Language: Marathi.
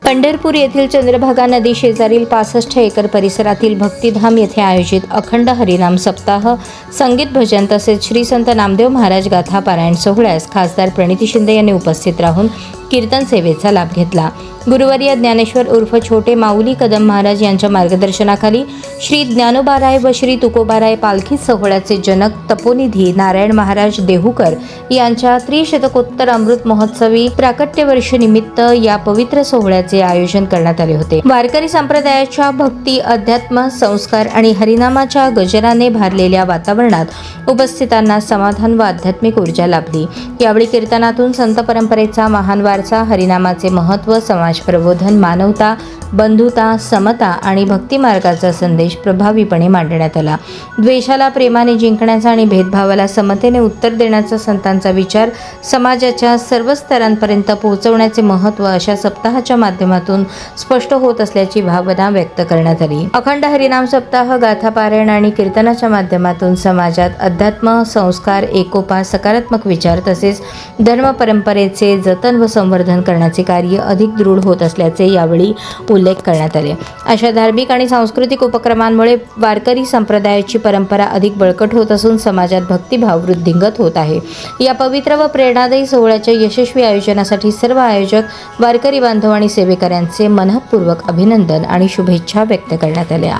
पंढरपूर येथील चंद्रभागा नदी शेजारील 65 एकर परिसरातील भक्तिधाम येथे आयोजित अखंड हरिनाम सप्ताह, संगीत भजन तसेच श्री संत नामदेव महाराज गाथा पारायण सोहळ्यास खासदार प्रणिती शिंदे यांनी उपस्थित राहून कीर्तन सेवेचा लाभ घेतला। गुरुवर्य ज्ञानेश्वर उर्फ छोटे माऊली कदम महाराज यांच्या मार्गदर्शनाखाली श्री ज्ञानोबाराय व श्री तुकोबाराय पालखी सोहळ्याचे जनक तपोनिधी नारायण महाराज देहूकर यांच्या त्रिशतकोत्तर अमृत महोत्सवी प्राकट्यवर्ष निमित्त या पवित्र सोहळ्याचे आयोजन करण्यात आले होते। वारकरी संप्रदायाच्या भक्ती, अध्यात्म, संस्कार आणि हरिनामाच्या गजराने भारलेल्या वातावरणात उपस्थितांना समाधान व आध्यात्मिक ऊर्जा लाभली। यावेळी कीर्तनातून संत परंपरेचा महान वारसा, हरिनामाचे महत्त्व, समाज प्रबोधन, मानवता, बंधुता, समता आणि भक्ती मार्गाचा संदेश प्रभावीपणे मांडण्यात आला। द्वेषाला प्रेमाने जिंकण्याचा आणि भेदभावाला समतेने उत्तर देण्याचा संतांचा विचार समाजाच्या सर्व स्तरांपर्यंत पोहोचवण्याचे महत्त्व अशा सप्ताहाच्या माध्यमातून स्पष्ट होत असल्याची भावना व्यक्त करण्यात आली। अखंड हरिनाम सप्ताह, गाथा पारायण आणि कीर्तनाच्या माध्यमातून समाजात अध्यात्म, संस्कार, एकोपा, सकारात्मक विचार तसेच धर्म परंपरेचे जतन व संवर्धन करण्याचे कार्य अधिक दृढ होत असल्याचे यावेळी उल्लेख करण्यात आले। अशा धार्मिक आणि सांस्कृतिक उपक्रमांमुळे वारकरी संप्रदायाची परंपरा अधिक बळकट होत असून समाजात भक्तिभाव वृद्धिंगत होत आहे। या पवित्र व प्रेरणादायी सोहळ्याच्या यशस्वी आयोजनासाठी सर्व आयोजक, वारकरी बांधव आणि सेवेकऱ्यांचे मनःपूर्वक अभिनंदन आणि शुभेच्छा व्यक्त करण्यात आल्या।